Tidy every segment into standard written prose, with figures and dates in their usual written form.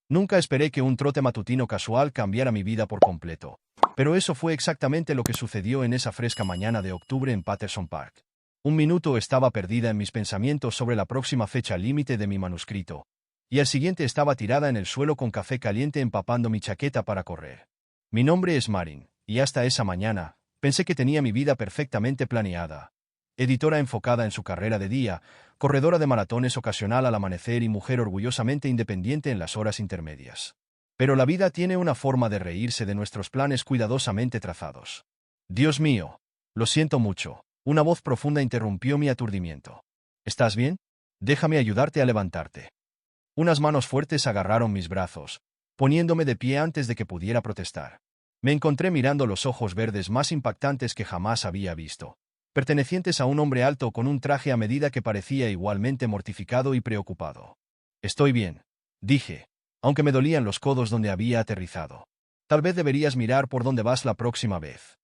Nunca esperé que un trote matutino casual cambiara mi vida por completo. Pero eso fue exactamente lo que sucedió en esa fresca mañana de octubre en Patterson Park. Un minuto estaba perdida en mis pensamientos sobre la próxima fecha límite de mi manuscrito, y al siguiente estaba tirada en el suelo con café caliente empapando mi chaqueta para correr. Mi nombre es Marin, y hasta esa mañana, pensé que tenía mi vida perfectamente planeada. Editora enfocada en su carrera de día, corredora de maratones ocasional al amanecer y mujer orgullosamente independiente en las horas intermedias. Pero la vida tiene una forma de reírse de nuestros planes cuidadosamente trazados. Dios mío, lo siento mucho. Una voz profunda interrumpió mi aturdimiento. ¿Estás bien? Déjame ayudarte a levantarte. Unas manos fuertes agarraron mis brazos, poniéndome de pie antes de que pudiera protestar. Me encontré mirando los ojos verdes más impactantes que jamás había visto, pertenecientes a un hombre alto con un traje a medida que parecía igualmente mortificado y preocupado. Estoy bien, dije, aunque me dolían los codos donde había aterrizado. Tal vez deberías mirar por dónde vas la próxima vez.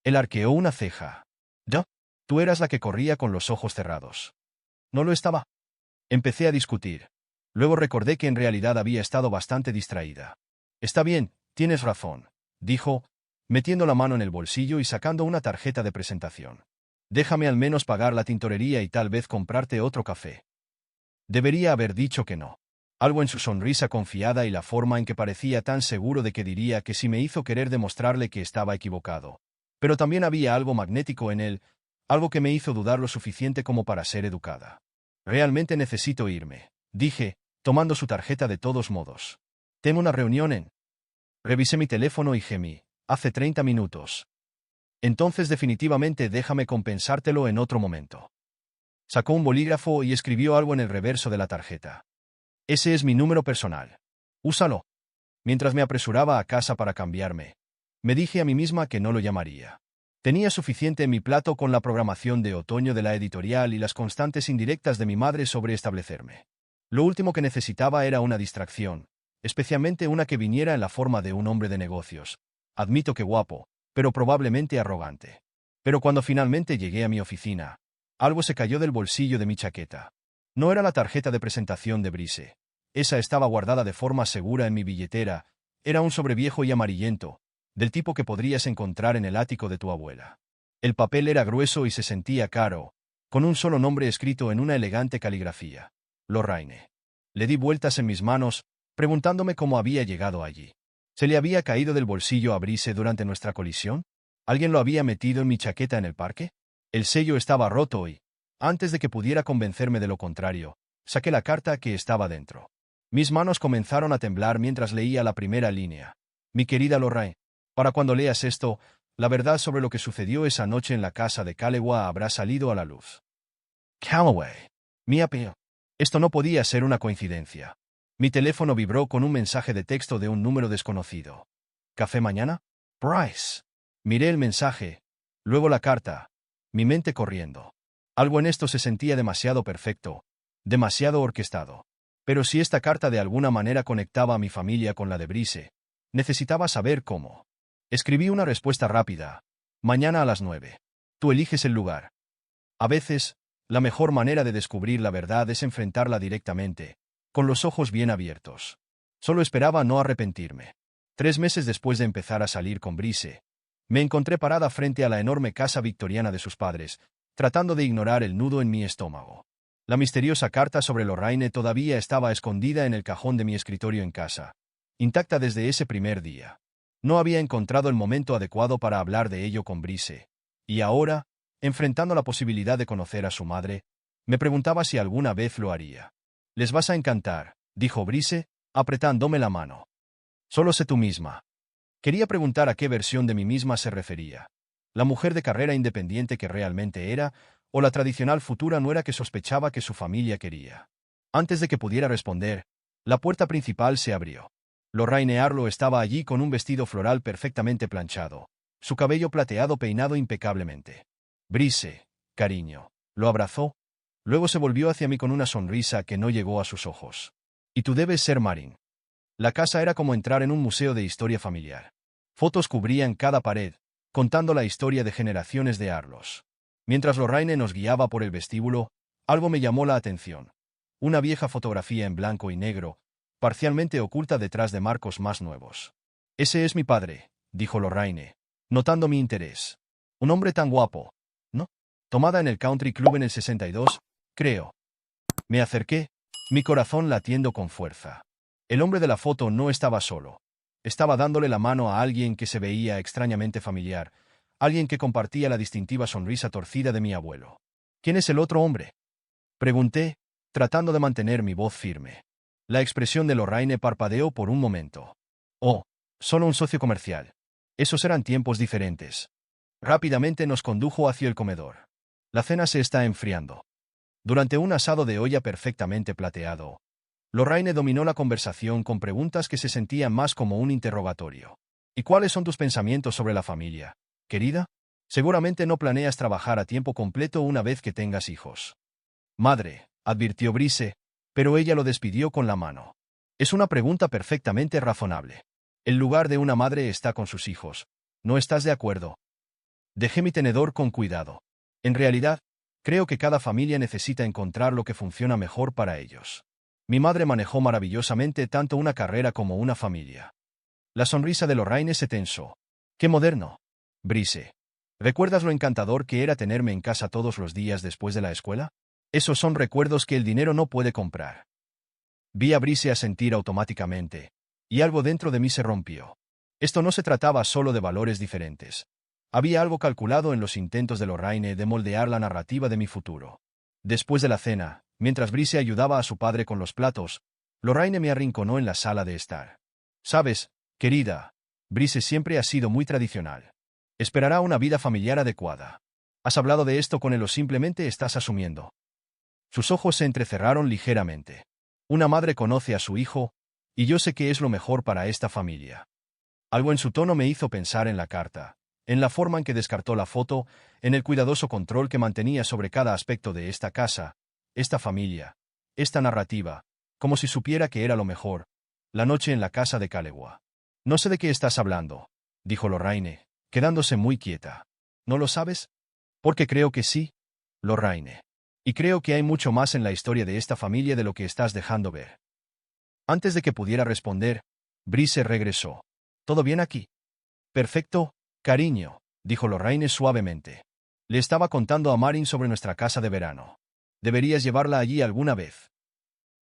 Él arqueó una ceja. ¿Yo? Tú eras la que corría con los ojos cerrados. ¿No lo estaba? Empecé a discutir. Luego recordé que en realidad había estado bastante distraída. Está bien, tienes razón, dijo, metiendo la mano en el bolsillo y sacando una tarjeta de presentación. Déjame al menos pagar la tintorería y tal vez comprarte otro café. Debería haber dicho que no. Algo en su sonrisa confiada y la forma en que parecía tan seguro de que diría que sí me hizo querer demostrarle que estaba equivocado. Pero también había algo magnético en él, algo que me hizo dudar lo suficiente como para ser educada. Realmente necesito irme, dije, tomando su tarjeta de todos modos. Tengo una reunión en... Revisé mi teléfono y gemí. Hace 30 minutos. Entonces definitivamente déjame compensártelo en otro momento. Sacó un bolígrafo y escribió algo en el reverso de la tarjeta. Ese es mi número personal. Úsalo. Mientras me apresuraba a casa para cambiarme, me dije a mí misma que no lo llamaría. Tenía suficiente en mi plato con la programación de otoño de la editorial y las constantes indirectas de mi madre sobre establecerme. Lo último que necesitaba era una distracción, especialmente una que viniera en la forma de un hombre de negocios. Admito que guapo, pero probablemente arrogante. Pero cuando finalmente llegué a mi oficina, algo se cayó del bolsillo de mi chaqueta. No era la tarjeta de presentación de Brice. Esa estaba guardada de forma segura en mi billetera. Era un sobre viejo y amarillento, del tipo que podrías encontrar en el ático de tu abuela. El papel era grueso y se sentía caro, con un solo nombre escrito en una elegante caligrafía. Lorraine. Le di vueltas en mis manos, preguntándome cómo había llegado allí. ¿Se le había caído del bolsillo a Brice durante nuestra colisión? ¿Alguien lo había metido en mi chaqueta en el parque? El sello estaba roto y, antes de que pudiera convencerme de lo contrario, saqué la carta que estaba dentro. Mis manos comenzaron a temblar mientras leía la primera línea. Mi querida Lorraine, para cuando leas esto, la verdad sobre lo que sucedió esa noche en la casa de Callaway habrá salido a la luz. Callaway. Mi apellido. Esto no podía ser una coincidencia. Mi teléfono vibró con un mensaje de texto de un número desconocido. ¿Café mañana? Bryce. Miré el mensaje, luego la carta, mi mente corriendo. Algo en esto se sentía demasiado perfecto, demasiado orquestado. Pero si esta carta de alguna manera conectaba a mi familia con la de Brice, necesitaba saber cómo. Escribí una respuesta rápida. Mañana a las 9. Tú eliges el lugar. A veces, la mejor manera de descubrir la verdad es enfrentarla directamente, con los ojos bien abiertos. Solo esperaba no arrepentirme. 3 meses después de empezar a salir con Brice, me encontré parada frente a la enorme casa victoriana de sus padres, tratando de ignorar el nudo en mi estómago. La misteriosa carta sobre Lorraine todavía estaba escondida en el cajón de mi escritorio en casa, intacta desde ese primer día. No había encontrado el momento adecuado para hablar de ello con Brice, y ahora, enfrentando la posibilidad de conocer a su madre, me preguntaba si alguna vez lo haría. Les vas a encantar, dijo Brice, apretándome la mano. Solo sé tú misma. Quería preguntar a qué versión de mí misma se refería. ¿La mujer de carrera independiente que realmente era, o la tradicional futura nuera que sospechaba que su familia quería? Antes de que pudiera responder, la puerta principal se abrió. Lorraine Arlo estaba allí con un vestido floral perfectamente planchado, su cabello plateado peinado impecablemente. Brice, cariño, lo abrazó. Luego se volvió hacia mí con una sonrisa que no llegó a sus ojos. Y tú debes ser Marin. La casa era como entrar en un museo de historia familiar. Fotos cubrían cada pared, contando la historia de generaciones de Arlos. Mientras Lorraine nos guiaba por el vestíbulo, algo me llamó la atención. Una vieja fotografía en blanco y negro, parcialmente oculta detrás de marcos más nuevos. Ese es mi padre, dijo Lorraine, notando mi interés. Un hombre tan guapo, ¿no? Tomada en el Country Club en el 62, creo. Me acerqué, mi corazón latiendo con fuerza. El hombre de la foto no estaba solo. Estaba dándole la mano a alguien que se veía extrañamente familiar, alguien que compartía la distintiva sonrisa torcida de mi abuelo. ¿Quién es el otro hombre?, pregunté, tratando de mantener mi voz firme. La expresión de Lorraine parpadeó por un momento. Oh, solo un socio comercial. Esos eran tiempos diferentes. Rápidamente nos condujo hacia el comedor. La cena se está enfriando. Durante un asado de olla perfectamente plateado, Lorraine dominó la conversación con preguntas que se sentían más como un interrogatorio. ¿Y cuáles son tus pensamientos sobre la familia, querida? Seguramente no planeas trabajar a tiempo completo una vez que tengas hijos. Madre, advirtió Brice, pero ella lo despidió con la mano. Es una pregunta perfectamente razonable. El lugar de una madre está con sus hijos. ¿No estás de acuerdo? Dejé mi tenedor con cuidado. En realidad, creo que cada familia necesita encontrar lo que funciona mejor para ellos. Mi madre manejó maravillosamente tanto una carrera como una familia. La sonrisa de Lorraine se tensó. ¡Qué moderno! Brice. ¿Recuerdas lo encantador que era tenerme en casa todos los días después de la escuela? Esos son recuerdos que el dinero no puede comprar. Vi a Brice asentir automáticamente, y algo dentro de mí se rompió. Esto no se trataba solo de valores diferentes. Había algo calculado en los intentos de Lorraine de moldear la narrativa de mi futuro. Después de la cena, mientras Brice ayudaba a su padre con los platos, Lorraine me arrinconó en la sala de estar. Sabes, querida, Brice siempre ha sido muy tradicional. Esperará una vida familiar adecuada. ¿Has hablado de esto con él o simplemente estás asumiendo? Sus ojos se entrecerraron ligeramente. Una madre conoce a su hijo, y yo sé que es lo mejor para esta familia. Algo en su tono me hizo pensar en la carta, en la forma en que descartó la foto, en el cuidadoso control que mantenía sobre cada aspecto de esta casa, esta familia, esta narrativa, como si supiera que era lo mejor. La noche en la casa de Calegua. No sé de qué estás hablando, dijo Lorraine, quedándose muy quieta. ¿No lo sabes? Porque creo que sí, Lorraine. Y creo que hay mucho más en la historia de esta familia de lo que estás dejando ver. Antes de que pudiera responder, Brice regresó. ¿Todo bien aquí? Perfecto, cariño, dijo Lorraine suavemente. Le estaba contando a Marin sobre nuestra casa de verano. Deberías llevarla allí alguna vez.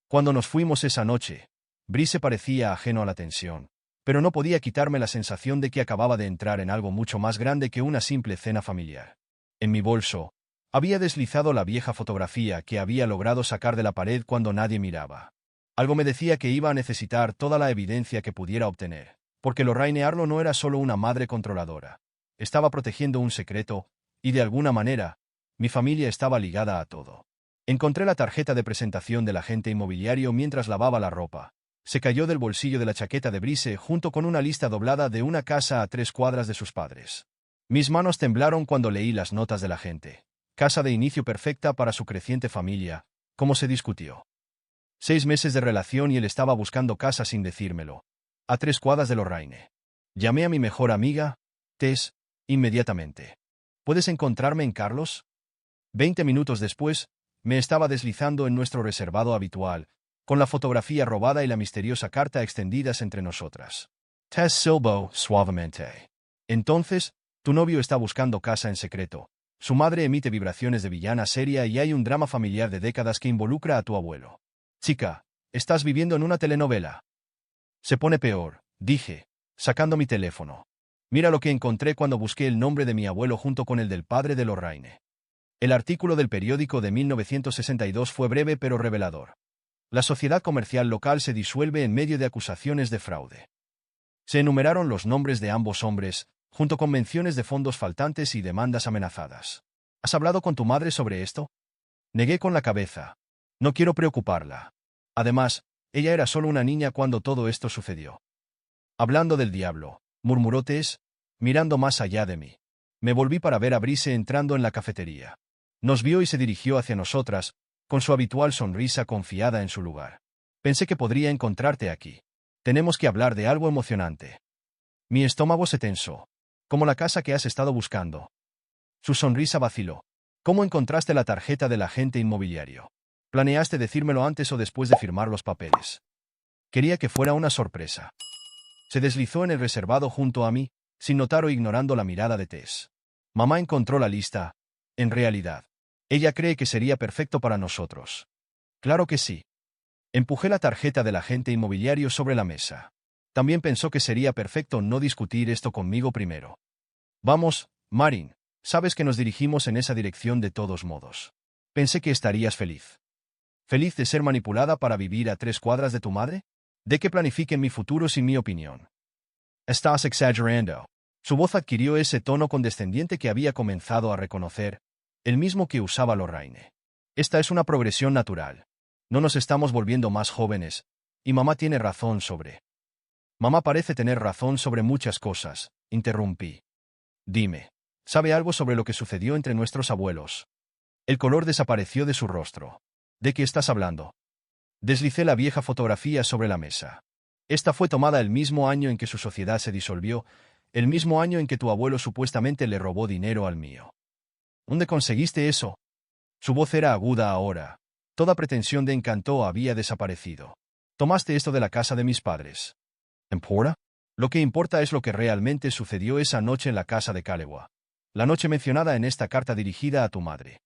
Cuando nos fuimos esa noche, Brice parecía ajeno a la tensión, pero no podía quitarme la sensación de que acababa de entrar en algo mucho más grande que una simple cena familiar. En mi bolso, había deslizado la vieja fotografía que había logrado sacar de la pared cuando nadie miraba. Algo me decía que iba a necesitar toda la evidencia que pudiera obtener, porque Lorraine Arlo no era solo una madre controladora. Estaba protegiendo un secreto, y de alguna manera, mi familia estaba ligada a todo. Encontré la tarjeta de presentación del agente inmobiliario mientras lavaba la ropa. Se cayó del bolsillo de la chaqueta de Brice junto con una lista doblada de una casa a 3 cuadras de sus padres. Mis manos temblaron cuando leí las notas del agente. Casa de inicio perfecta para su creciente familia, como se discutió. 6 meses de relación y él estaba buscando casa sin decírmelo. A 3 cuadras de Lorraine. Llamé a mi mejor amiga, Tess, inmediatamente. ¿Puedes encontrarme en Carlos? 20 minutos después, me estaba deslizando en nuestro reservado habitual, con la fotografía robada y la misteriosa carta extendidas entre nosotras. Tess silbó suavemente. Entonces, tu novio está buscando casa en secreto. Su madre emite vibraciones de villana seria y hay un drama familiar de décadas que involucra a tu abuelo. Chica, estás viviendo en una telenovela. Se pone peor, dije, sacando mi teléfono. Mira lo que encontré cuando busqué el nombre de mi abuelo junto con el del padre de Lorraine. El artículo del periódico de 1962 fue breve pero revelador. La sociedad comercial local se disuelve en medio de acusaciones de fraude. Se enumeraron los nombres de ambos hombres, junto con menciones de fondos faltantes y demandas amenazadas. ¿Has hablado con tu madre sobre esto? Negué con la cabeza. No quiero preocuparla. Además, ella era solo una niña cuando todo esto sucedió. Hablando del diablo, murmuró Tess, mirando más allá de mí. Me volví para ver a Brice entrando en la cafetería. Nos vio y se dirigió hacia nosotras, con su habitual sonrisa confiada en su lugar. Pensé que podría encontrarte aquí. Tenemos que hablar de algo emocionante. Mi estómago se tensó. Como la casa que has estado buscando. Su sonrisa vaciló. ¿Cómo encontraste la tarjeta del agente inmobiliario? ¿Planeaste decírmelo antes o después de firmar los papeles? Quería que fuera una sorpresa. Se deslizó en el reservado junto a mí, sin notar o ignorando la mirada de Tess. Mamá encontró la lista. En realidad, ella cree que sería perfecto para nosotros. Claro que sí. Empujé la tarjeta del agente inmobiliario sobre la mesa. También pensó que sería perfecto no discutir esto conmigo primero. Vamos, Marin, sabes que nos dirigimos en esa dirección de todos modos. Pensé que estarías feliz. ¿Feliz de ser manipulada para vivir a 3 cuadras de tu madre? ¿De que planifiquen mi futuro sin mi opinión? Estás exagerando. Su voz adquirió ese tono condescendiente que había comenzado a reconocer, el mismo que usaba Lorraine. Esta es una progresión natural. No nos estamos volviendo más jóvenes, y mamá tiene razón sobre... Mamá parece tener razón sobre muchas cosas, interrumpí. Dime, ¿sabe algo sobre lo que sucedió entre nuestros abuelos? El color desapareció de su rostro. ¿De qué estás hablando? Deslicé la vieja fotografía sobre la mesa. Esta fue tomada el mismo año en que su sociedad se disolvió, el mismo año en que tu abuelo supuestamente le robó dinero al mío. ¿Dónde conseguiste eso? Su voz era aguda ahora. Toda pretensión de encanto había desaparecido. Tomaste esto de la casa de mis padres. ¿Importa? Lo que importa es lo que realmente sucedió esa noche en la casa de Kalewa. La noche mencionada en esta carta dirigida a tu madre.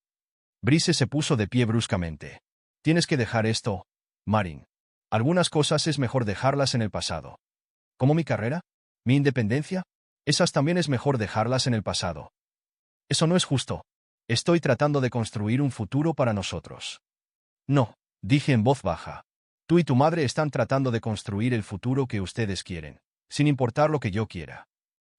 Brice se puso de pie bruscamente. Tienes que dejar esto, Marin. Algunas cosas es mejor dejarlas en el pasado. ¿Como mi carrera? ¿Mi independencia? Esas también es mejor dejarlas en el pasado. Eso no es justo. Estoy tratando de construir un futuro para nosotros. No, dije en voz baja. Tú y tu madre están tratando de construir el futuro que ustedes quieren, sin importar lo que yo quiera.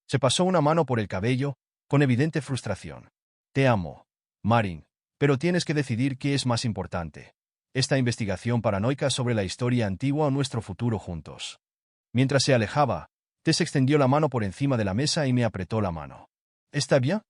Se pasó una mano por el cabello, con evidente frustración. Te amo, Marin, pero tienes que decidir qué es más importante. Esta investigación paranoica sobre la historia antigua o nuestro futuro juntos. Mientras se alejaba, Tess extendió la mano por encima de la mesa y me apretó la mano. ¿Está bien?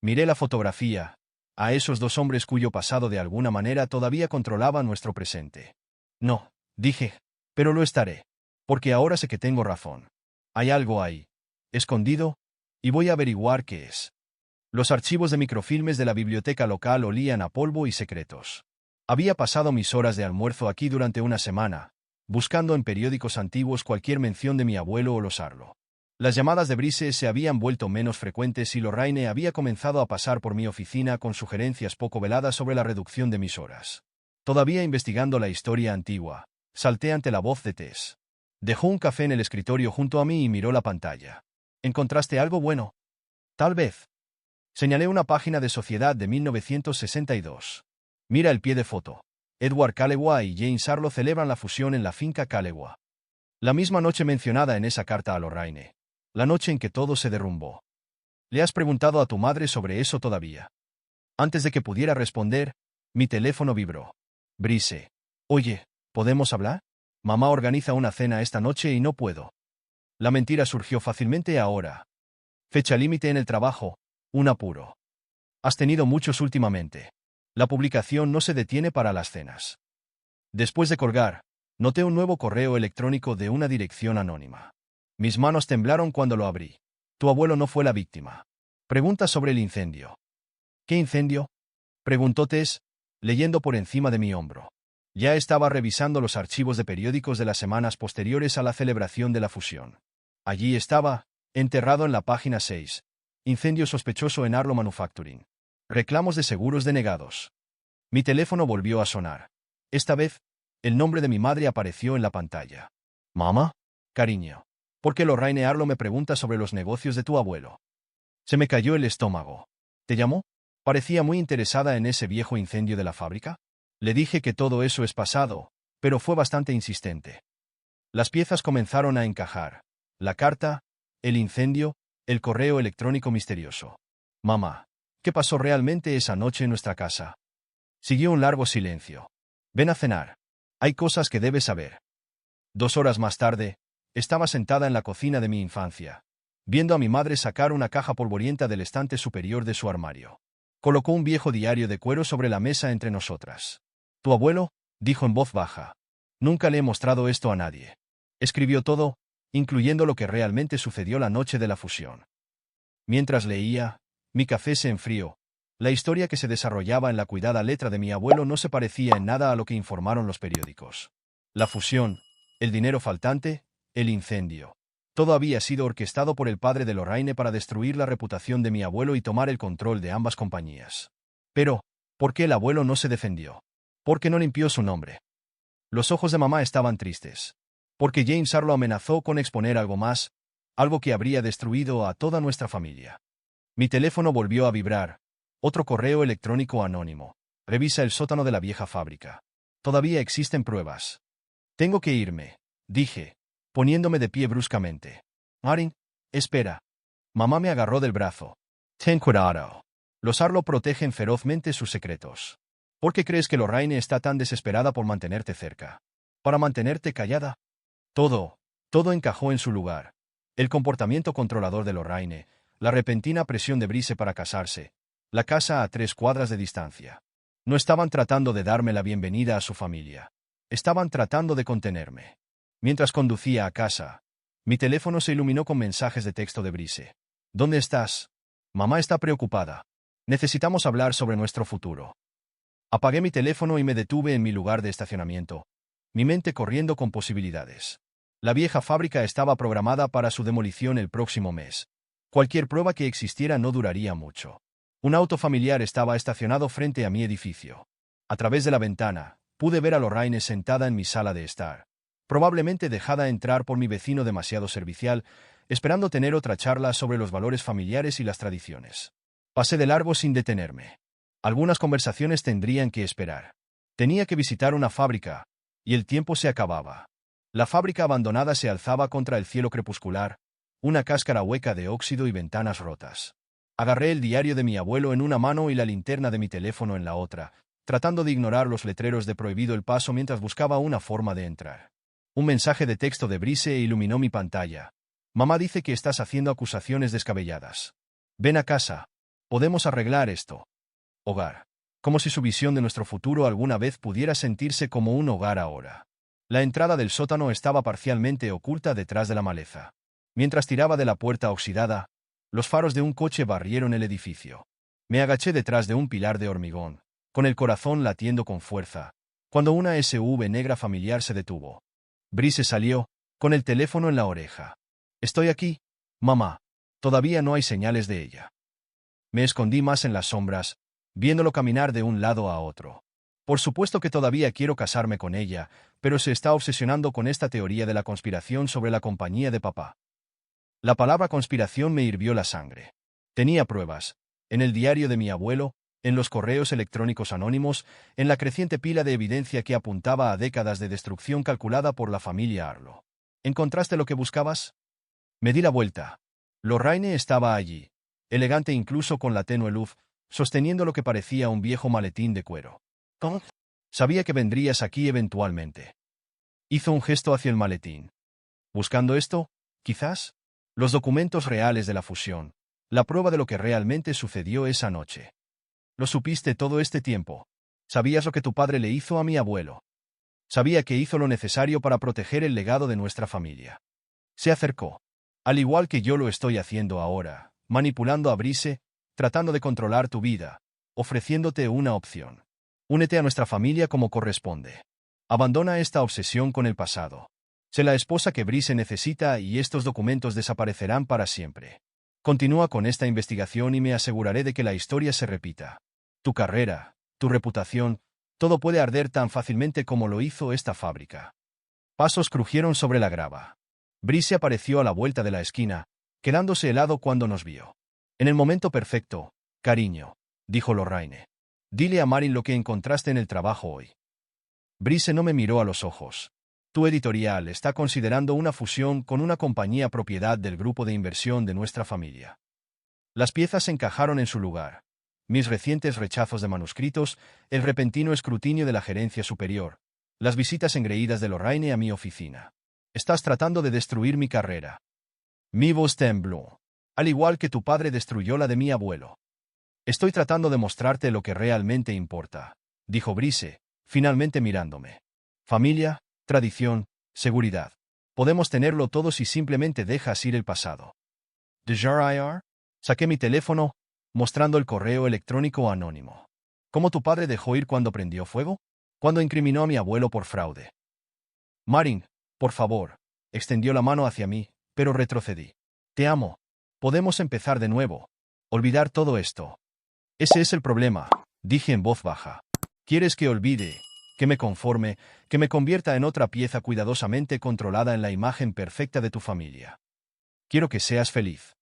Miré la fotografía, a esos dos hombres cuyo pasado de alguna manera todavía controlaba nuestro presente. No, dije, pero lo estaré. Porque ahora sé que tengo razón. Hay algo ahí, escondido, y voy a averiguar qué es. Los archivos de microfilmes de la biblioteca local olían a polvo y secretos. Había pasado mis horas de almuerzo aquí durante una semana, buscando en periódicos antiguos cualquier mención de mi abuelo o Losarlo. Las llamadas de Brice se habían vuelto menos frecuentes y Lorraine había comenzado a pasar por mi oficina con sugerencias poco veladas sobre la reducción de mis horas. Todavía investigando la historia antigua, salté ante la voz de Tess. Dejó un café en el escritorio junto a mí y miró la pantalla. ¿Encontraste algo bueno? Tal vez. Señalé una página de Sociedad de 1962. Mira el pie de foto. Edward Kalewa y Jane Sarlo celebran la fusión en la finca Kalewa. La misma noche mencionada en esa carta a Lorraine. La noche en que todo se derrumbó. ¿Le has preguntado a tu madre sobre eso todavía? Antes de que pudiera responder, mi teléfono vibró. Brice. Oye, ¿podemos hablar? Mamá organiza una cena esta noche y no puedo. La mentira surgió fácilmente ahora. Fecha límite en el trabajo, un apuro. Has tenido muchos últimamente. La publicación no se detiene para las cenas. Después de colgar, noté un nuevo correo electrónico de una dirección anónima. Mis manos temblaron cuando lo abrí. Tu abuelo no fue la víctima. Pregunta sobre el incendio. ¿Qué incendio? Preguntó Tess, leyendo por encima de mi hombro. Ya estaba revisando los archivos de periódicos de las semanas posteriores a la celebración de la fusión. Allí estaba, enterrado en la página 6. Incendio sospechoso en Arlo Manufacturing. Reclamos de seguros denegados. Mi teléfono volvió a sonar. Esta vez, el nombre de mi madre apareció en la pantalla. ¿Mamá? Cariño. ¿Por qué Lorraine Arlo me pregunta sobre los negocios de tu abuelo? Se me cayó el estómago. ¿Te llamó? Parecía muy interesada en ese viejo incendio de la fábrica. Le dije que todo eso es pasado, pero fue bastante insistente. Las piezas comenzaron a encajar. La carta, el incendio, el correo electrónico misterioso. Mamá, ¿qué pasó realmente esa noche en nuestra casa? Siguió un largo silencio. Ven a cenar. Hay cosas que debes saber. 2 horas más tarde, estaba sentada en la cocina de mi infancia, viendo a mi madre sacar una caja polvorienta del estante superior de su armario. Colocó un viejo diario de cuero sobre la mesa entre nosotras. Tu abuelo, dijo en voz baja. Nunca le he mostrado esto a nadie. Escribió todo, incluyendo lo que realmente sucedió la noche de la fusión. Mientras leía, mi café se enfrió. La historia que se desarrollaba en la cuidada letra de mi abuelo no se parecía en nada a lo que informaron los periódicos. La fusión, El dinero faltante, el incendio. Todo había sido orquestado por el padre de Lorraine para destruir la reputación de mi abuelo y tomar el control de ambas compañías. Pero, ¿por qué el abuelo no se defendió? ¿Por qué no limpió su nombre? Los ojos de mamá estaban tristes. Porque James Arlo amenazó con exponer algo más, algo que habría destruido a toda nuestra familia. Mi teléfono volvió a vibrar. Otro correo electrónico anónimo. Revisa el sótano de la vieja fábrica. Todavía existen pruebas. Tengo que irme, dije, poniéndome de pie bruscamente. Marin, espera. Mamá me agarró del brazo. Ten cuidado. Los Arlo protegen ferozmente sus secretos. ¿Por qué crees que Lorraine está tan desesperada por mantenerte cerca? ¿Para mantenerte callada? Todo encajó en su lugar. El comportamiento controlador de Lorraine, la repentina presión de Brice para casarse, la casa a 3 cuadras de distancia. No estaban tratando de darme la bienvenida a su familia. Estaban tratando de contenerme. Mientras conducía a casa, mi teléfono se iluminó con mensajes de texto de Brice. ¿Dónde estás? Mamá está preocupada. Necesitamos hablar sobre nuestro futuro. Apagué mi teléfono y me detuve en mi lugar de estacionamiento, mi mente corriendo con posibilidades. La vieja fábrica estaba programada para su demolición el próximo mes. Cualquier prueba que existiera no duraría mucho. Un auto familiar estaba estacionado frente a mi edificio. A través de la ventana, pude ver a Lorraine sentada en mi sala de estar, probablemente dejada entrar por mi vecino demasiado servicial, esperando tener otra charla sobre los valores familiares y las tradiciones. Pasé de largo sin detenerme. Algunas conversaciones tendrían que esperar. Tenía que visitar una fábrica, y el tiempo se acababa. La fábrica abandonada se alzaba contra el cielo crepuscular, una cáscara hueca de óxido y ventanas rotas. Agarré el diario de mi abuelo en una mano y la linterna de mi teléfono en la otra, tratando de ignorar los letreros de prohibido el paso mientras buscaba una forma de entrar. Un mensaje de texto de Brice iluminó mi pantalla. Mamá dice que estás haciendo acusaciones descabelladas. Ven a casa. Podemos arreglar esto. Hogar. Como si su visión de nuestro futuro alguna vez pudiera sentirse como un hogar ahora. La entrada del sótano estaba parcialmente oculta detrás de la maleza. Mientras tiraba de la puerta oxidada, los faros de un coche barrieron el edificio. Me agaché detrás de un pilar de hormigón, con el corazón latiendo con fuerza, cuando una SUV negra familiar se detuvo. Brice salió, con el teléfono en la oreja. Estoy aquí, mamá. Todavía no hay señales de ella. Me escondí más en las sombras, viéndolo caminar de un lado a otro. Por supuesto que todavía quiero casarme con ella, pero se está obsesionando con esta teoría de la conspiración sobre la compañía de papá. La palabra conspiración me hirvió la sangre. Tenía pruebas, en el diario de mi abuelo, en los correos electrónicos anónimos, en la creciente pila de evidencia que apuntaba a décadas de destrucción calculada por la familia Arlo. ¿Encontraste lo que buscabas? Me di la vuelta. Lorraine estaba allí, elegante incluso con la tenue luz, sosteniendo lo que parecía un viejo maletín de cuero. ¿Cómo? Sabía que vendrías aquí eventualmente. Hizo un gesto hacia el maletín. ¿Buscando esto? Quizás. Los documentos reales de la fusión. La prueba de lo que realmente sucedió esa noche. Lo supiste todo este tiempo. Sabías lo que tu padre le hizo a mi abuelo. Sabía que hizo lo necesario para proteger el legado de nuestra familia. Se acercó. Al igual que yo lo estoy haciendo ahora, manipulando a Brice, tratando de controlar tu vida, ofreciéndote una opción. Únete a nuestra familia como corresponde. Abandona esta obsesión con el pasado. Sé la esposa que Brice necesita y estos documentos desaparecerán para siempre. Continúa con esta investigación y me aseguraré de que la historia se repita. Tu carrera, tu reputación, todo puede arder tan fácilmente como lo hizo esta fábrica. Pasos crujieron sobre la grava. Brice apareció a la vuelta de la esquina, quedándose helado cuando nos vio. En el momento perfecto, cariño, dijo Lorraine. Dile a Marin lo que encontraste en el trabajo hoy. Brice no me miró a los ojos. Tu editorial está considerando una fusión con una compañía propiedad del grupo de inversión de nuestra familia. Las piezas encajaron en su lugar. Mis recientes rechazos de manuscritos, el repentino escrutinio de la gerencia superior, las visitas engreídas de Lorraine a mi oficina. Estás tratando de destruir mi carrera. Mi voz tembló. Al igual que tu padre destruyó la de mi abuelo. Estoy tratando de mostrarte lo que realmente importa, dijo Brice, finalmente mirándome. Familia, tradición, seguridad. Podemos tenerlo todo si simplemente dejas ir el pasado. ¿DJIR? Saqué mi teléfono, mostrando el correo electrónico anónimo. ¿Cómo tu padre dejó ir cuando prendió fuego? Cuando incriminó a mi abuelo por fraude. Marin, Por favor. Extendió la mano hacia mí, pero retrocedí. Te amo. Podemos empezar de nuevo. Olvidar todo esto. Ese es el problema, dije en voz baja. ¿Quieres que olvide, que me conforme, que me convierta en otra pieza cuidadosamente controlada en la imagen perfecta de tu familia? Quiero que seas feliz.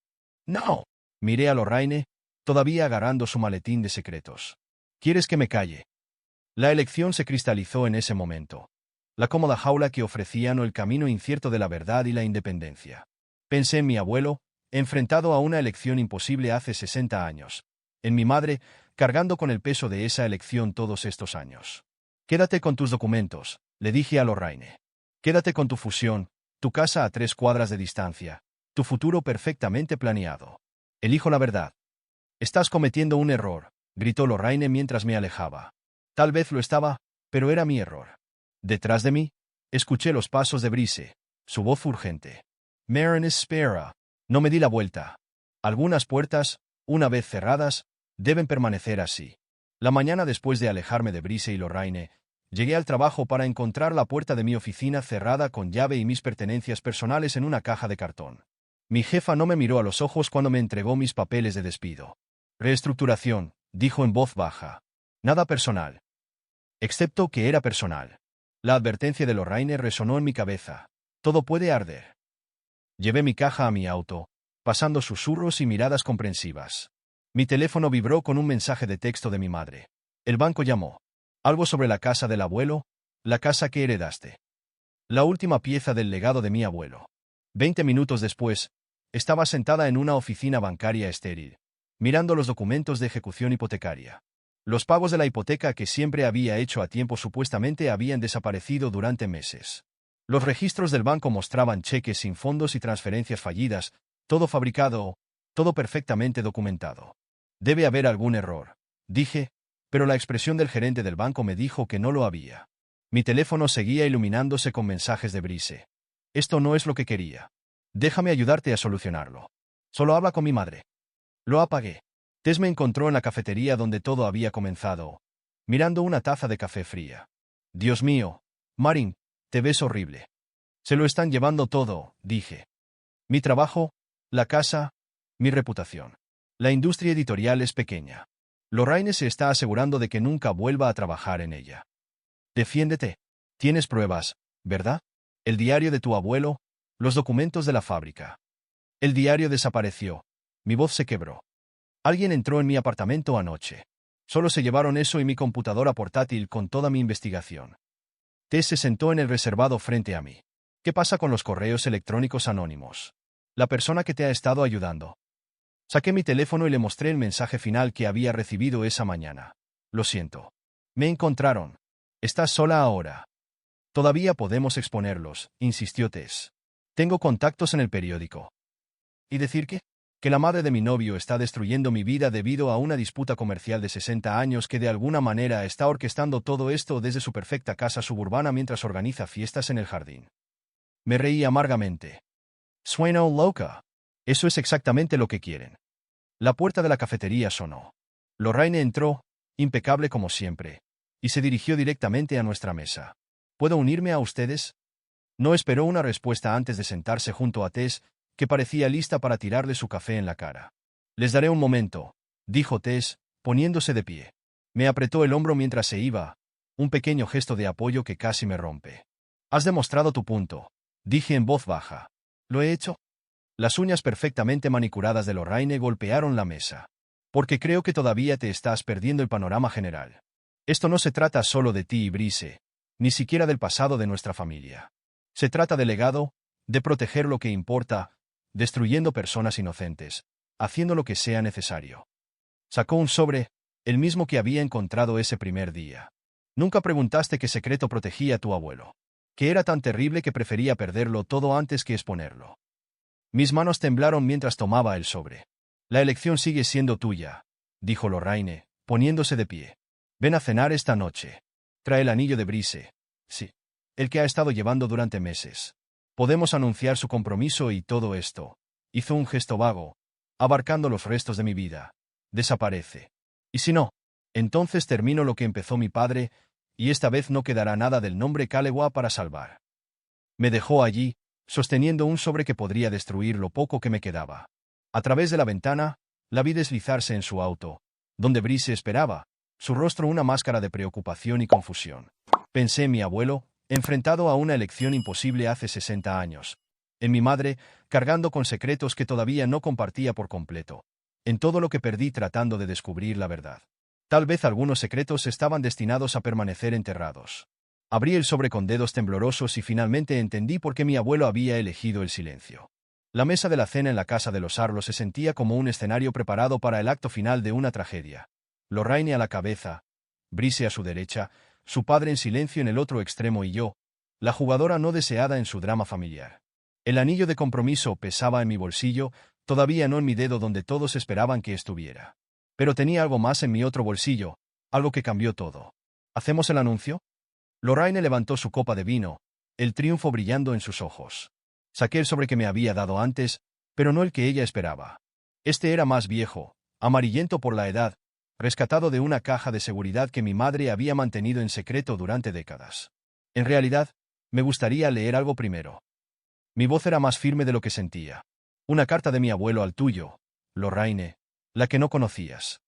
No. Miré a Lorraine, todavía agarrando su maletín de secretos. ¿Quieres que me calle? La elección se cristalizó en ese momento. La cómoda jaula que ofrecían o el camino incierto de la verdad y la independencia. Pensé en mi abuelo, enfrentado a una elección imposible hace 60 años. En mi madre, cargando con el peso de esa elección todos estos años. Quédate con tus documentos, le dije a Lorraine. Quédate con tu fusión, tu casa a 3 cuadras de distancia, tu futuro perfectamente planeado. Elijo la verdad. Estás cometiendo un error, gritó Lorraine mientras me alejaba. Tal vez lo estaba, pero era mi error. Detrás de mí, escuché los pasos de Brice, su voz urgente. Marin espera. No me di la vuelta. Algunas puertas, una vez cerradas, deben permanecer así. La mañana después de alejarme de Brice y Lorraine, llegué al trabajo para encontrar la puerta de mi oficina cerrada con llave y mis pertenencias personales en una caja de cartón. Mi jefa no me miró a los ojos cuando me entregó mis papeles de despido. Reestructuración, dijo en voz baja. Nada personal. Excepto que era personal. La advertencia de Lorraine resonó en mi cabeza. Todo puede arder. Llevé mi caja a mi auto, pasando susurros y miradas comprensivas. Mi teléfono vibró con un mensaje de texto de mi madre. El banco llamó. Algo sobre la casa del abuelo, la casa que heredaste. La última pieza del legado de mi abuelo. 20 minutos después, estaba sentada en una oficina bancaria estéril, mirando los documentos de ejecución hipotecaria. Los pagos de la hipoteca que siempre había hecho a tiempo supuestamente habían desaparecido durante meses. Los registros del banco mostraban cheques sin fondos y transferencias fallidas, todo fabricado, todo perfectamente documentado. Debe haber algún error, dije, pero la expresión del gerente del banco me dijo que no lo había. Mi teléfono seguía iluminándose con mensajes de Brice. Esto no es lo que quería. Déjame ayudarte a solucionarlo. Solo habla con mi madre. Lo apagué. Tess me encontró en la cafetería donde todo había comenzado, mirando una taza de café fría. Dios mío, Marin, te ves horrible. Se lo están llevando todo, dije. Mi trabajo, la casa, mi reputación. La industria editorial es pequeña. Lorraine se está asegurando de que nunca vuelva a trabajar en ella. Defiéndete. Tienes pruebas, ¿verdad? El diario de tu abuelo, los documentos de la fábrica. El diario desapareció. Mi voz se quebró. Alguien entró en mi apartamento anoche. Solo se llevaron eso y mi computadora portátil con toda mi investigación. Tess se sentó en el reservado frente a mí. ¿Qué pasa con los correos electrónicos anónimos? La persona que te ha estado ayudando. Saqué mi teléfono y le mostré el mensaje final que había recibido esa mañana. Lo siento. Me encontraron. Estás sola ahora. Todavía podemos exponerlos, insistió Tess. Tengo contactos en el periódico. ¿Y decir qué? Que la madre de mi novio está destruyendo mi vida debido a una disputa comercial de 60 años que de alguna manera está orquestando todo esto desde su perfecta casa suburbana mientras organiza fiestas en el jardín. Me reí amargamente. Suena loca. Eso es exactamente lo que quieren. La puerta de la cafetería sonó. Lorraine entró, impecable como siempre, y se dirigió directamente a nuestra mesa. ¿Puedo unirme a ustedes? No esperó una respuesta antes de sentarse junto a Tess, que parecía lista para tirarle su café en la cara. Les daré un momento, dijo Tess, poniéndose de pie. Me apretó el hombro mientras se iba, un pequeño gesto de apoyo que casi me rompe. Has demostrado tu punto, dije en voz baja. ¿Lo he hecho? Las uñas perfectamente manicuradas de Lorraine golpearon la mesa. Porque creo que todavía te estás perdiendo el panorama general. Esto no se trata solo de ti y Brice, ni siquiera del pasado de nuestra familia. Se trata de legado, de proteger lo que importa, destruyendo personas inocentes, haciendo lo que sea necesario. Sacó un sobre, el mismo que había encontrado ese primer día. Nunca preguntaste qué secreto protegía a tu abuelo. Que era tan terrible que prefería perderlo todo antes que exponerlo. Mis manos temblaron mientras tomaba el sobre. La elección sigue siendo tuya, dijo Lorraine, poniéndose de pie. Ven a cenar esta noche. Trae el anillo de Brice. Sí. El que ha estado llevando durante meses. Podemos anunciar su compromiso y todo esto. Hizo un gesto vago, abarcando los restos de mi vida. Desaparece. Y si no, entonces termino lo que empezó mi padre, y esta vez no quedará nada del nombre Kalewa para salvar. Me dejó allí, sosteniendo un sobre que podría destruir lo poco que me quedaba. A través de la ventana, la vi deslizarse en su auto, donde Brice esperaba, su rostro una máscara de preocupación y confusión. Pensé en mi abuelo, enfrentado a una elección imposible hace 60 años. En mi madre, cargando con secretos que todavía no compartía por completo. En todo lo que perdí tratando de descubrir la verdad. Tal vez algunos secretos estaban destinados a permanecer enterrados. Abrí el sobre con dedos temblorosos y finalmente entendí por qué mi abuelo había elegido el silencio. La mesa de la cena en la casa de los Arlo se sentía como un escenario preparado para el acto final de una tragedia. Lorraine a la cabeza, Brice a su derecha, su padre en silencio en el otro extremo y yo, la jugadora no deseada en su drama familiar. El anillo de compromiso pesaba en mi bolsillo, todavía no en mi dedo donde todos esperaban que estuviera. Pero tenía algo más en mi otro bolsillo, algo que cambió todo. ¿Hacemos el anuncio? Lorraine levantó su copa de vino, el triunfo brillando en sus ojos. Saqué el sobre que me había dado antes, pero no el que ella esperaba. Este era más viejo, amarillento por la edad, rescatado de una caja de seguridad que mi madre había mantenido en secreto durante décadas. En realidad, me gustaría leer algo primero. Mi voz era más firme de lo que sentía. Una carta de mi abuelo al tuyo, Lorraine, la que no conocías.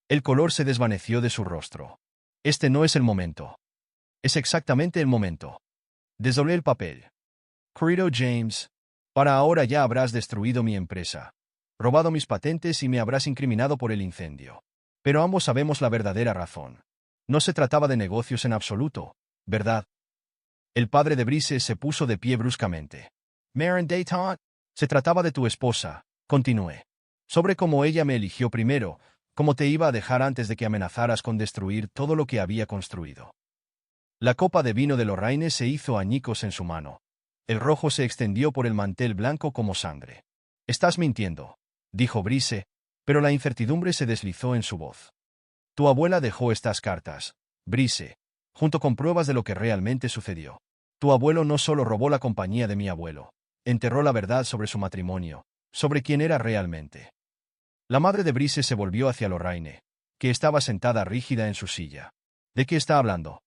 El color se desvaneció de su rostro. Este no es el momento. Es exactamente el momento. Desdoblé el papel. Querido James, para ahora ya habrás destruido mi empresa, robado mis patentes y me habrás incriminado por el incendio. Pero ambos sabemos la verdadera razón. No se trataba de negocios en absoluto, ¿verdad? El padre de Brice se puso de pie bruscamente. Maren Dayton, se trataba de tu esposa, continué. Sobre cómo ella me eligió primero, cómo te iba a dejar antes de que amenazaras con destruir todo lo que había construido. La copa de vino de Lorraine se hizo añicos en su mano. El rojo se extendió por el mantel blanco como sangre. Estás mintiendo, dijo Brice, pero la incertidumbre se deslizó en su voz. Tu abuela dejó estas cartas, Brice, junto con pruebas de lo que realmente sucedió. Tu abuelo no solo robó la compañía de mi abuelo, enterró la verdad sobre su matrimonio, sobre quién era realmente. La madre de Brice se volvió hacia Lorraine, que estaba sentada rígida en su silla. ¿De qué está hablando?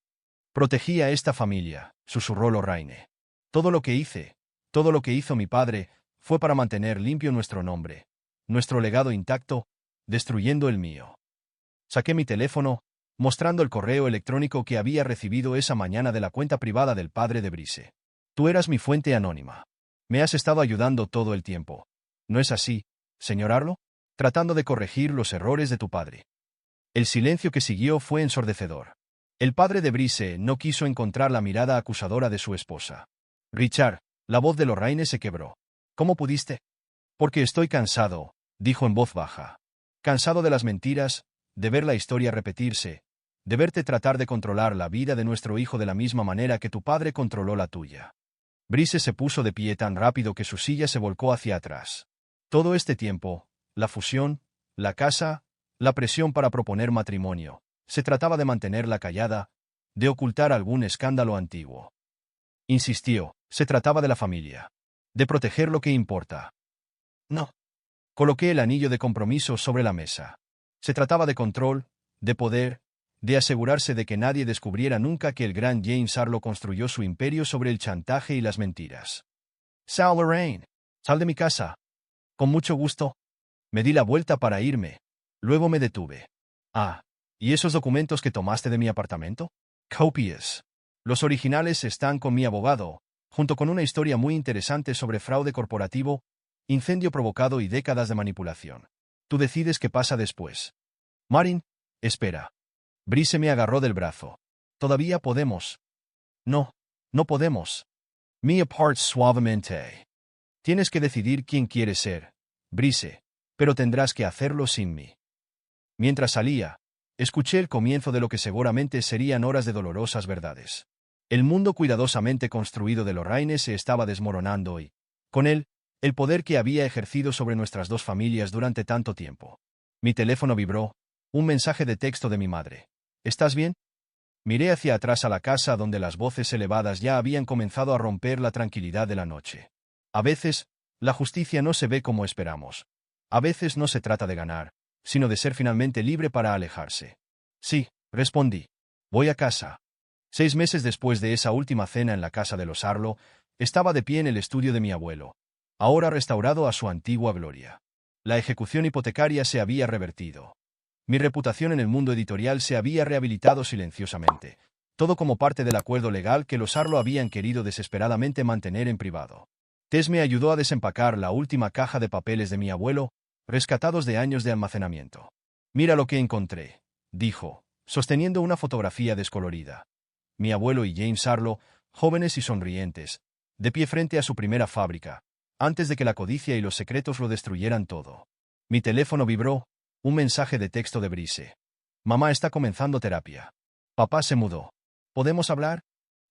Protegí a esta familia, susurró Lorraine. Todo lo que hice, todo lo que hizo mi padre, fue para mantener limpio nuestro nombre, nuestro legado intacto, destruyendo el mío. Saqué mi teléfono, mostrando el correo electrónico que había recibido esa mañana de la cuenta privada del padre de Brice. Tú eras mi fuente anónima. Me has estado ayudando todo el tiempo. ¿No es así, señor Arlo? Tratando de corregir los errores de tu padre. El silencio que siguió fue ensordecedor. El padre de Brice no quiso encontrar la mirada acusadora de su esposa. Richard, la voz de Lorraine se quebró. ¿Cómo pudiste? Porque estoy cansado, dijo en voz baja. Cansado de las mentiras, de ver la historia repetirse, de verte tratar de controlar la vida de nuestro hijo de la misma manera que tu padre controló la tuya. Brice se puso de pie tan rápido que su silla se volcó hacia atrás. Todo este tiempo, la fusión, la casa, la presión para proponer matrimonio, se trataba de mantenerla callada, de ocultar algún escándalo antiguo. Insistió, se trataba de la familia, de proteger lo que importa. No. Coloqué el anillo de compromiso sobre la mesa. Se trataba de control, de poder, de asegurarse de que nadie descubriera nunca que el gran James Arlo construyó su imperio sobre el chantaje y las mentiras. Sal Lorraine, sal de mi casa. Con mucho gusto. Me di la vuelta para irme. Luego me detuve. Ah, ¿y esos documentos que tomaste de mi apartamento? Copias. Los originales están con mi abogado, junto con una historia muy interesante sobre fraude corporativo, incendio provocado y décadas de manipulación. Tú decides qué pasa después. Marin, espera. Brice me agarró del brazo. Todavía podemos. No, no podemos. Me apart suavemente. Tienes que decidir quién quieres ser, Brice, pero tendrás que hacerlo sin mí. Mientras salía, escuché el comienzo de lo que seguramente serían horas de dolorosas verdades. El mundo cuidadosamente construido de Lorraine se estaba desmoronando y, con él, el poder que había ejercido sobre nuestras dos familias durante tanto tiempo. Mi teléfono vibró, un mensaje de texto de mi madre. ¿Estás bien? Miré hacia atrás a la casa donde las voces elevadas ya habían comenzado a romper la tranquilidad de la noche. A veces, la justicia no se ve como esperamos. A veces no se trata de ganar, sino de ser finalmente libre para alejarse. Sí, respondí. Voy a casa. 6 meses después de esa última cena en la casa de los Arlo, Estaba de pie en el estudio de mi abuelo, ahora restaurado a su antigua gloria. La ejecución hipotecaria se había revertido. Mi reputación en el mundo editorial se había rehabilitado silenciosamente, todo como parte del acuerdo legal que los Arlo habían querido desesperadamente mantener en privado. Tess me ayudó a desempacar la última caja de papeles de mi abuelo, rescatados de años de almacenamiento. «Mira lo que encontré», dijo, sosteniendo una fotografía descolorida. Mi abuelo y James Arlo, jóvenes y sonrientes, de pie frente a su primera fábrica, antes de que la codicia y los secretos lo destruyeran todo. Mi teléfono vibró, un mensaje de texto de Brice. «Mamá está comenzando terapia. Papá se mudó. ¿Podemos hablar?»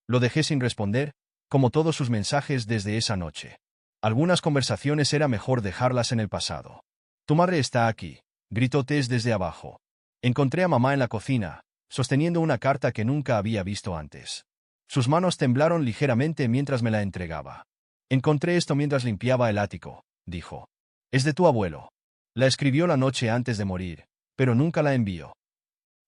Lo dejé sin responder, como todos sus mensajes desde esa noche. Algunas conversaciones era mejor dejarlas en el pasado. «Tu madre está aquí», gritó Tess desde abajo. Encontré a mamá en la cocina, sosteniendo una carta que nunca había visto antes. Sus manos temblaron ligeramente mientras me la entregaba. «Encontré esto mientras limpiaba el ático», dijo. «Es de tu abuelo. La escribió la noche antes de morir, pero nunca la envió».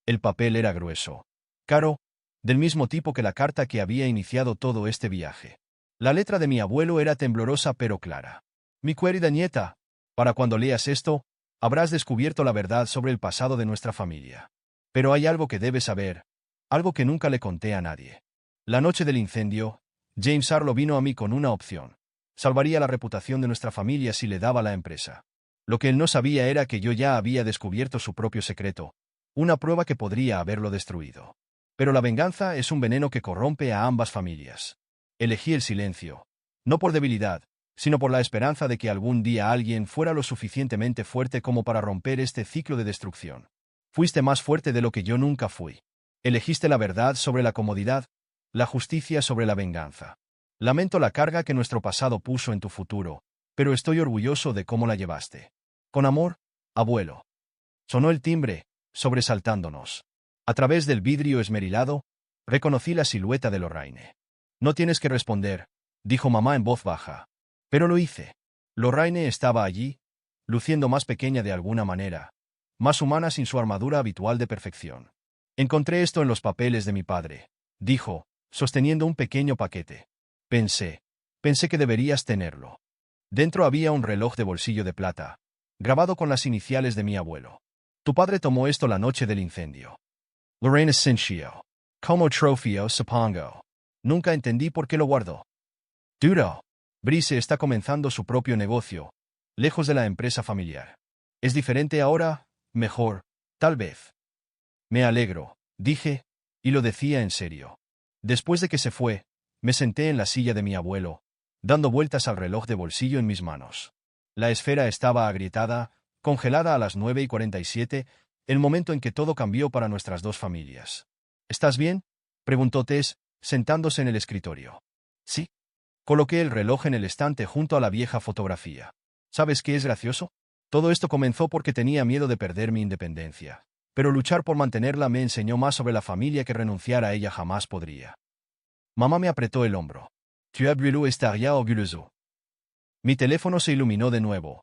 El papel era grueso, caro, del mismo tipo que la carta que había iniciado todo este viaje. La letra de mi abuelo era temblorosa pero clara. «Mi querida nieta, para cuando leas esto, habrás descubierto la verdad sobre el pasado de nuestra familia. Pero hay algo que debes saber, algo que nunca le conté a nadie. La noche del incendio, James Arlo vino a mí con una opción. Salvaría la reputación de nuestra familia si le daba la empresa. Lo que él no sabía era que yo ya había descubierto su propio secreto, una prueba que podría haberlo destruido. Pero la venganza es un veneno que corrompe a ambas familias. Elegí el silencio, no por debilidad, sino por la esperanza de que algún día alguien fuera lo suficientemente fuerte como para romper este ciclo de destrucción. Fuiste más fuerte de lo que yo nunca fui. Elegiste la verdad sobre la comodidad, la justicia sobre la venganza. Lamento la carga que nuestro pasado puso en tu futuro, pero estoy orgulloso de cómo la llevaste. Con amor, abuelo. Sonó el timbre, sobresaltándonos. A través del vidrio esmerilado, reconocí la silueta de Lorraine. «No tienes que responder», dijo mamá en voz baja. Pero lo hice. Lorraine estaba allí, luciendo más pequeña de alguna manera, más humana sin su armadura habitual de perfección. «Encontré esto en los papeles de mi padre», dijo, sosteniendo un pequeño paquete. Pensé que deberías tenerlo. Dentro había un reloj de bolsillo de plata, grabado con las iniciales de mi abuelo. Tu padre tomó esto la noche del incendio. Lorraine Cincio. Como trofeo, supongo. Nunca entendí por qué lo guardó. Duro. Brice está comenzando su propio negocio, lejos de la empresa familiar. Es diferente ahora, mejor, tal vez. Me alegro, dije, y lo decía en serio. Después de que se fue, me senté en la silla de mi abuelo, dando vueltas al reloj de bolsillo en mis manos. La esfera estaba agrietada, congelada a las 9:47, el momento en que todo cambió para nuestras dos familias. ¿Estás bien?, preguntó Tess, sentándose en el escritorio. Sí. Coloqué el reloj en el estante junto a la vieja fotografía. ¿Sabes qué es gracioso? Todo esto comenzó porque tenía miedo de perder mi independencia, pero luchar por mantenerla me enseñó más sobre la familia que renunciar a ella jamás podría. Mamá me apretó el hombro. Tu abuelo estaría orgulloso. Mi teléfono se iluminó de nuevo.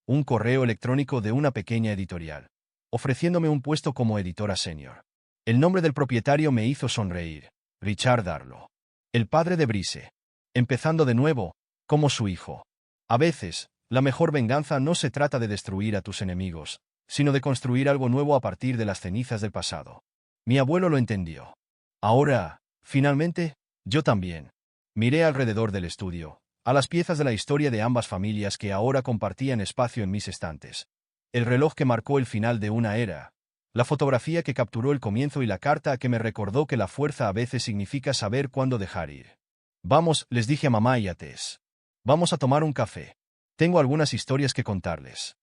Un correo electrónico de una pequeña editorial, ofreciéndome un puesto como editora senior. El nombre del propietario me hizo sonreír. Richard Arlo. El padre de Brice. Empezando de nuevo, como su hijo. A veces, la mejor venganza no se trata de destruir a tus enemigos, sino de construir algo nuevo a partir de las cenizas del pasado. Mi abuelo lo entendió. Ahora, finalmente, yo también. Miré alrededor del estudio, a las piezas de la historia de ambas familias que ahora compartían espacio en mis estantes. El reloj que marcó el final de una era, la fotografía que capturó el comienzo y la carta que me recordó que la fuerza a veces significa saber cuándo dejar ir. Vamos, les dije a mamá y a Tess. Vamos a tomar un café. Tengo algunas historias que contarles.